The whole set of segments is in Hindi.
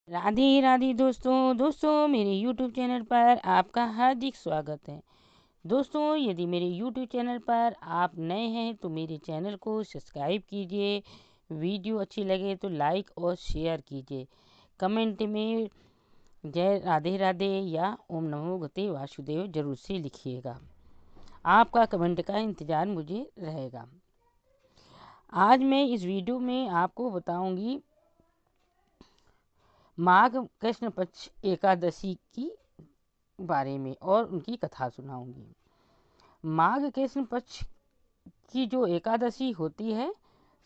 राधे राधे दोस्तों मेरे YouTube चैनल पर आपका हार्दिक स्वागत है। दोस्तों, यदि मेरे YouTube चैनल पर आप नए हैं तो मेरे चैनल को सब्सक्राइब कीजिए। वीडियो अच्छी लगे तो लाइक और शेयर कीजिए। कमेंट में जय राधे राधे या ओम नमो भगवते वासुदेव जरूर से लिखिएगा। आपका कमेंट का इंतज़ार मुझे रहेगा। आज मैं इस वीडियो में आपको बताऊंगी माघ कृष्ण पक्ष एकादशी की बारे में और उनकी कथा सुनाऊंगी। माघ कृष्ण पक्ष की जो एकादशी होती है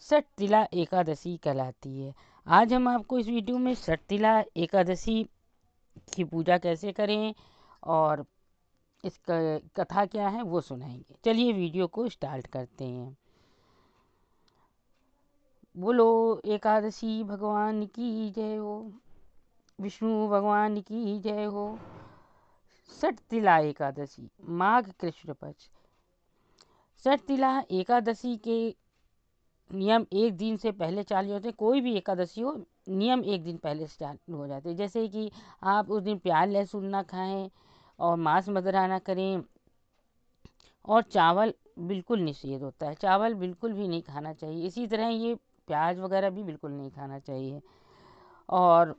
षटतिला एकादशी कहलाती है। आज हम आपको इस वीडियो में षटतिला एकादशी की पूजा कैसे करें और इसका कथा क्या है वो सुनाएंगे। चलिए वीडियो को स्टार्ट करते हैं। बोलो एकादशी भगवान की जय हो, विष्णु भगवान की जय हो। षटतिला एकादशी माघ कृष्ण पक्ष। षटतिला एकादशी के नियम एक दिन से पहले चालू होते हैं। कोई भी एकादशी हो, नियम एक दिन पहले से चालू हो जाते हैं। जैसे कि आप उस दिन प्याज लहसुन ना खाएं और मांस मदिरा ना करें और चावल बिल्कुल निषेध होता है। चावल बिल्कुल भी नहीं खाना चाहिए। इसी तरह ये प्याज वगैरह भी बिल्कुल नहीं खाना चाहिए। और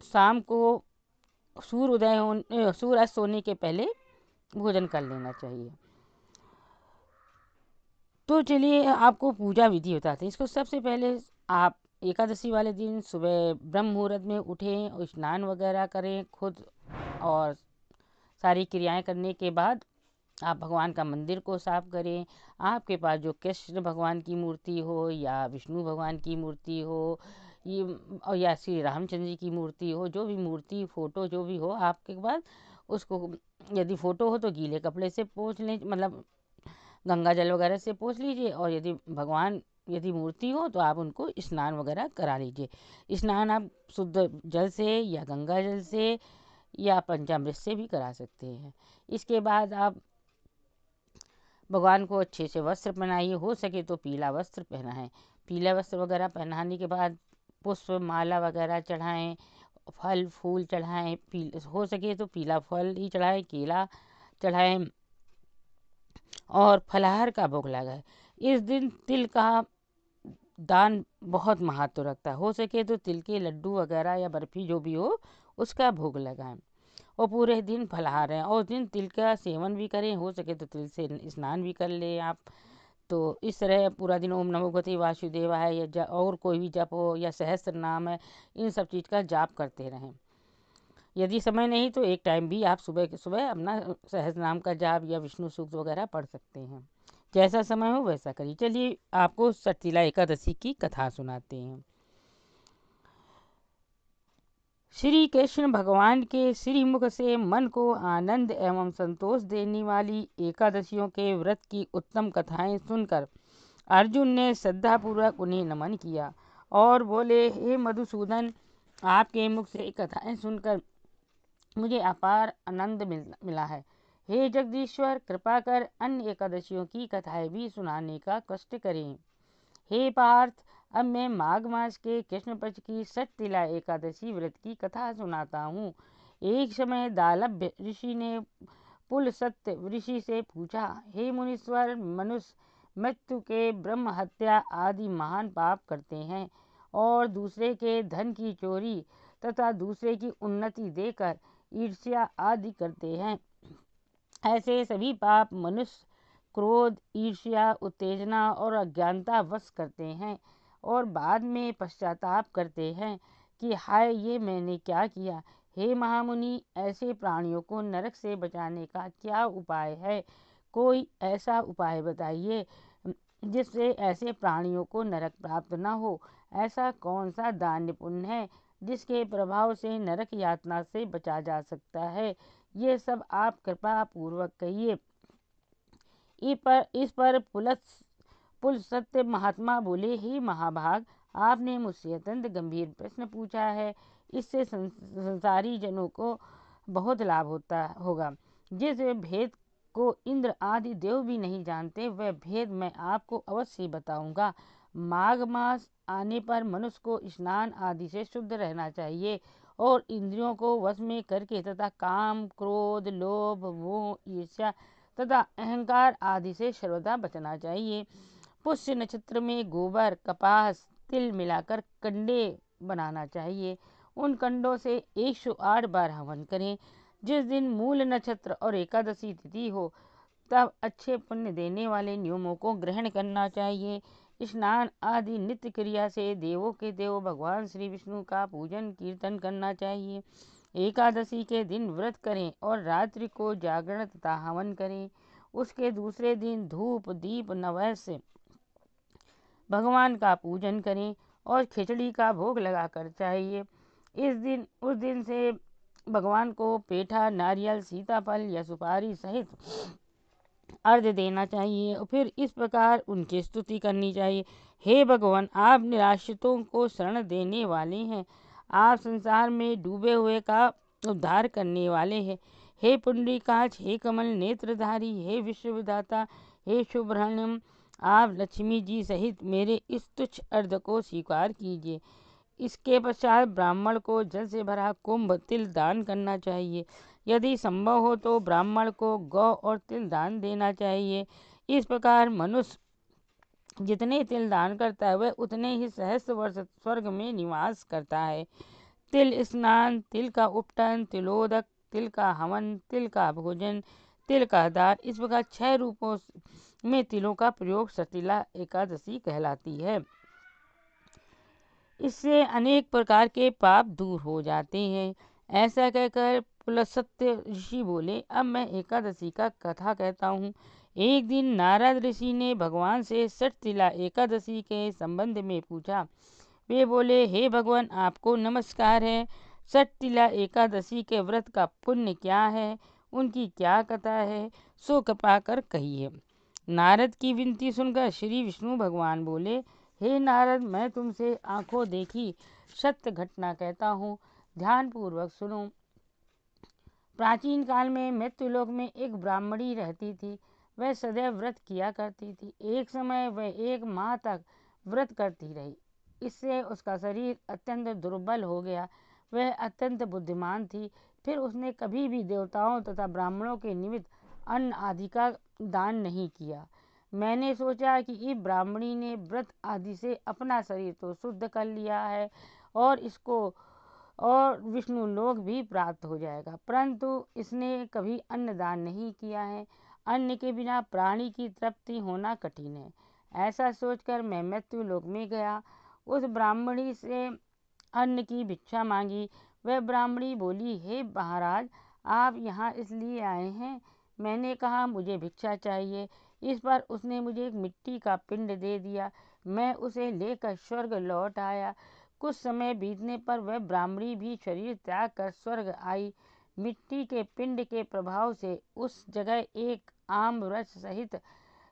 शाम को सूर्य अस्त होने के पहले भोजन कर लेना चाहिए। तो चलिए आपको पूजा विधि बताते हैं। इसको सबसे पहले आप एकादशी वाले दिन सुबह ब्रह्म मुहूर्त में उठें और स्नान वगैरह करें खुद, और सारी क्रियाएं करने के बाद आप भगवान का मंदिर को साफ करें। आपके पास जो कृष्ण भगवान की मूर्ति हो या विष्णु भगवान की मूर्ति हो ये और या श्री रामचंद्र जी की मूर्ति हो, जो भी मूर्ति फोटो जो भी हो आपके पास, उसको यदि फोटो हो तो गीले कपड़े से पोंछ लें, मतलब गंगा जल वगैरह से पोंछ लीजिए। और यदि मूर्ति हो तो आप उनको स्नान वगैरह करा लीजिए। स्नान आप शुद्ध जल से या गंगा जल से या पंचामृत से भी करा सकते हैं। इसके बाद आप भगवान को अच्छे से वस्त्र पहनाइए। हो सके तो पीला वस्त्र पहनाएं। पीला वस्त्र वगैरह पहनाने के बाद पुष्प माला वगैरह चढ़ाएं, फल फूल चढ़ाएं। हो सके तो पीला फल ही चढ़ाएं, केला चढ़ाएं और फलाहार का भोग लगाए। इस दिन तिल का दान बहुत महत्व रखता है। हो सके तो तिल के लड्डू वगैरह या बर्फी जो भी हो उसका भोग लगाएं और पूरे दिन फलाहार हैं। और उस दिन तिल का सेवन भी करें। हो सके तो तिल से स्नान भी कर लें आप। तो इस तरह पूरा दिन ओम नमो भगवते वासुदेवाय या और कोई भी जप हो या सहस्त्र नाम है, इन सब चीज़ का जाप करते रहें। यदि समय नहीं तो एक टाइम भी आप सुबह के सुबह अपना सहस्त्र नाम का जाप या विष्णु सूक्त वगैरह पढ़ सकते हैं। जैसा समय हो वैसा करिए। चलिए आपको षटतिला एकादशी की कथा सुनाते हैं। श्री कृष्ण भगवान के श्रीमुख से मन को आनंद एवं संतोष देने वाली एकादशियों के व्रत की उत्तम कथाएं सुनकर अर्जुन ने श्रद्धापूर्वक उन्हें नमन किया और बोले, हे मधुसूदन, आपके मुख से कथाएं सुनकर मुझे अपार आनंद मिला है। हे जगदीश्वर, कृपा कर अन्य एकादशियों की कथाएं भी सुनाने का कष्ट करें। हे पार्थ, अब मैं माघ मास के कृष्ण पक्ष की षटतिला एकादशी व्रत की कथा सुनाता हूँ। एक समय दालभ्य ऋषि ने पुलसत्य ऋषि से पूछा, हे मुनीश्वर, मनुष्य मृत्यु के ब्रह्म हत्या आदि महान पाप करते हैं और दूसरे के धन की चोरी तथा दूसरे की उन्नति देकर ईर्ष्या आदि करते हैं। ऐसे सभी पाप मनुष्य क्रोध, ईर्ष्या, उत्तेजना और अज्ञानता वश करते हैं और बाद में पश्चाताप करते हैं कि हाय, ये मैंने क्या किया। हे महामुनि, ऐसे प्राणियों को नरक से बचाने का क्या उपाय है? कोई ऐसा उपाय बताइए जिससे ऐसे प्राणियों को नरक प्राप्त न हो। ऐसा कौन सा दान पुण्य है जिसके प्रभाव से नरक यातना से बचा जा सकता है? ये सब आप कृपा पूर्वक कहिए। इस पर पुलसत्य महात्मा बोले, ही महाभाग, आपने मुझसे अत्यंत गंभीर प्रश्न पूछा है। इससे संसारी जनों को बहुत लाभ होगा। जिस भेद को इंद्र आदि देव भी नहीं जानते, वह भेद मैं आपको अवश्य बताऊंगा। माघ मास आने पर मनुष्य को स्नान आदि से शुद्ध रहना चाहिए और इंद्रियों को वश में करके तथा काम, क्रोध, लोभ, मोह, ईर्ष्या तथा अहंकार आदि से सर्वदा बचना चाहिए। पुष्य नक्षत्र में गोबर, कपास, तिल मिलाकर कंडे बनाना चाहिए। उन कंडों से 108 बार हवन करें। जिस दिन मूल नक्षत्र और एकादशी तिथि हो तब अच्छे पुण्य देने वाले नियमों को ग्रहण करना चाहिए। स्नान आदि नित्य क्रिया से देवों के देव भगवान श्री विष्णु का पूजन कीर्तन करना चाहिए। एकादशी के दिन व्रत करें और रात्रि को जागरण तथा हवन करें। उसके दूसरे दिन धूप, दीप, नैवेद्य भगवान का पूजन करें और खिचड़ी का भोग लगाकर चाहिए। उस दिन से भगवान को पेठा, नारियल, सीताफल या सुपारी सहित अर्घ्य देना चाहिए और फिर इस प्रकार उनकी स्तुति करनी चाहिए। हे भगवान, आप निराश्रितों को शरण देने वाले हैं। आप संसार में डूबे हुए का उद्धार करने वाले हैं। हे पुंडरीकाक्ष, हे कमल नेत्रधारी, हे विश्वविधाता, हे शुभ्रण्यम, आप लक्ष्मी जी सहित मेरे इस तुच्छ अर्घ्य को स्वीकार कीजिए। इसके पश्चात ब्राह्मण को जल से भरा कुंभ तिल दान करना चाहिए। यदि संभव हो तो ब्राह्मण को गौ और तिल दान देना चाहिए। इस प्रकार मनुष्य जितने तिल दान करता है वह उतने ही सहस्त्र वर्ष स्वर्ग में निवास करता है। तिल स्नान, तिल का उपटन, तिलोदक, तिल का हवन, तिल का भोजन, तिल का दान, इस प्रकार 6 रूपों में तिलों का प्रयोग सतिला एकादशी कहलाती है। इससे अनेक प्रकार के पाप दूर हो जाते हैं। ऐसा कहकर पुलस्त्य ऋषि बोले, अब मैं एकादशी का कथा कहता हूँ। एक दिन नारद ऋषि ने भगवान से षटतिला एकादशी के संबंध में पूछा। वे बोले, हे भगवान, आपको नमस्कार है। षटतिला एकादशी के व्रत का पुण्य क्या है, उनकी क्या कथा है, सो कृपा कर कहिए। नारद की विनती सुनकर श्री विष्णु भगवान बोले, हे नारद, मैं तुमसे आंखों देखी सत्य घटना कहता हूँ, ध्यान पूर्वक सुनो। प्राचीन काल में मृत्युलोक में एक ब्राह्मणी रहती थी। वह सदैव व्रत किया करती थी। एक समय वह 1 माह तक व्रत करती रही। इससे उसका शरीर अत्यंत दुर्बल हो गया। वह अत्यंत बुद्धिमान थी। फिर उसने कभी भी देवताओं तथा ब्राह्मणों के निमित्त अन्न आदि का दान नहीं किया। मैंने सोचा कि इस ब्राह्मणी ने व्रत आदि से अपना शरीर तो शुद्ध कर लिया है और इसको और विष्णु लोक भी प्राप्त हो जाएगा, परंतु इसने कभी अन्न दान नहीं किया है। अन्न के बिना प्राणी की तृप्ति होना कठिन है। ऐसा सोचकर मैं मृत्यु लोक में गया। उस ब्राह्मणी से अन्न की भिक्षा मांगी। वह ब्राह्मणी बोली, हे महाराज, आप यहाँ इसलिए आए हैं? मैंने कहा, मुझे भिक्षा चाहिए। इस पर उसने मुझे एक मिट्टी का पिंड दे दिया। मैं उसे लेकर स्वर्ग लौट आया। कुछ समय बीतने पर वह ब्राह्मणी भी शरीर त्याग कर स्वर्ग आई। मिट्टी के पिंड के प्रभाव से उस जगह एक आम वृक्ष सहित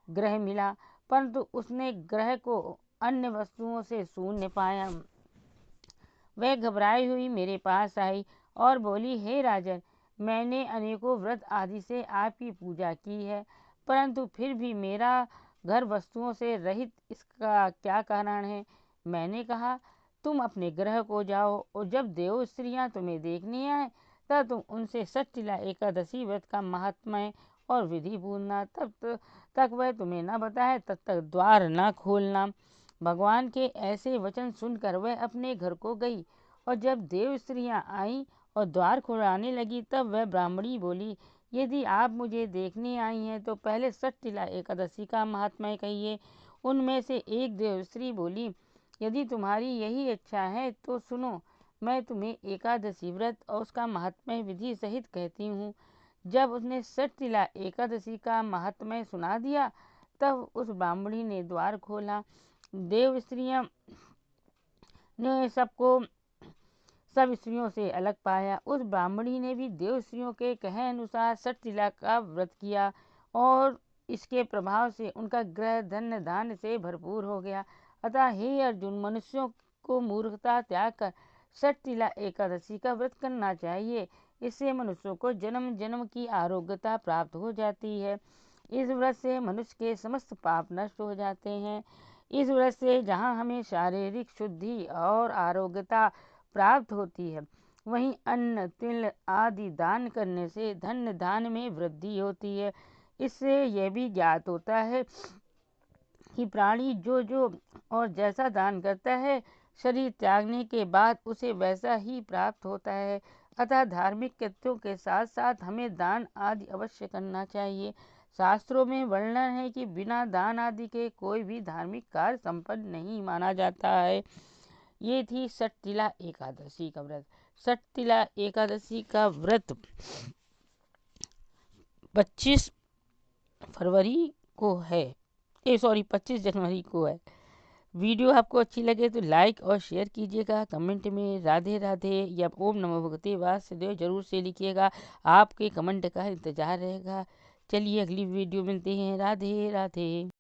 ग्रह मिला, परंतु उसने ग्रह को अन्य वस्तुओं से शून्य पाया। वह घबराई हुई मेरे पास आई और बोली, हे राजन, मैंने अनेकों व्रत आदि से आपकी पूजा की है, परंतु फिर भी मेरा घर वस्तुओं से रहित इसका क्या कारण है? मैंने कहा, तुम अपने ग्रह को जाओ और जब देव स्त्रियां तुम्हें देखने आए तब तुम उनसे षटतिला एकादशी व्रत का महात्म्य और विधि पूछना। तब तक वह तुम्हें न बताए तब तक द्वार न खोलना। भगवान के ऐसे वचन सुनकर वह अपने घर को गई और जब देव स्त्रियां आईं और द्वार खुलाने लगी तब वह ब्राह्मणी बोली, यदि आप मुझे देखने आई हैं तो पहले षटतिला एकादशी का महात्म्य कहिए। उनमें से एक देव स्त्री बोली, यदि तुम्हारी यही इच्छा है तो सुनो, मैं तुम्हें एकादशी व्रत और उसका महात्म्य विधि सहित कहती हूँ। जब उसने षटतिला एकादशी का महात्म्य सुना दिया तब उस ब्राह्मणी ने द्वार खोला। देव स्त्रियां ने सब स्त्रियों से अलग पाया। उस ब्राह्मणी ने भी देव स्त्रियों के कहे अनुसार षटतिला का व्रत किया और इसके प्रभाव से उनका ग्रह धन्य धान्य से भरपूर हो गया। अतः हे अर्जुन, मनुष्यों को मूर्खता त्याग कर षटतिला एकादशी का व्रत करना चाहिए। इससे मनुष्यों को जन्म जन्म की आरोग्यता प्राप्त हो जाती है। इस व्रत से मनुष्य के समस्त पाप नष्ट हो जाते हैं। इस व्रत से जहाँ हमें शारीरिक शुद्धि और आरोग्यता प्राप्त होती है, वहीं अन्न तिल आदि दान करने से धन धान में वृद्धि होती है। इससे यह भी ज्ञात होता है कि प्राणी जो जो और जैसा दान करता है, शरीर त्यागने के बाद उसे वैसा ही प्राप्त होता है। अतः धार्मिक कृत्यों के साथ साथ हमें दान आदि अवश्य करना चाहिए। शास्त्रों में वर्णन है कि बिना दान आदि के कोई भी धार्मिक कार्य संपन्न नहीं माना जाता है। ये थी षटतिला एकादशी का व्रत। षटतिला एकादशी का व्रत 25 फरवरी को है, 25 जनवरी को है। वीडियो आपको अच्छी लगे तो लाइक और शेयर कीजिएगा। कमेंट में राधे राधे या ओम नमो भगवते वासुदेव जरूर से लिखिएगा। आपके कमेंट का इंतजार रहेगा। चलिए अगली वीडियो मिलते हैं। राधे राधे।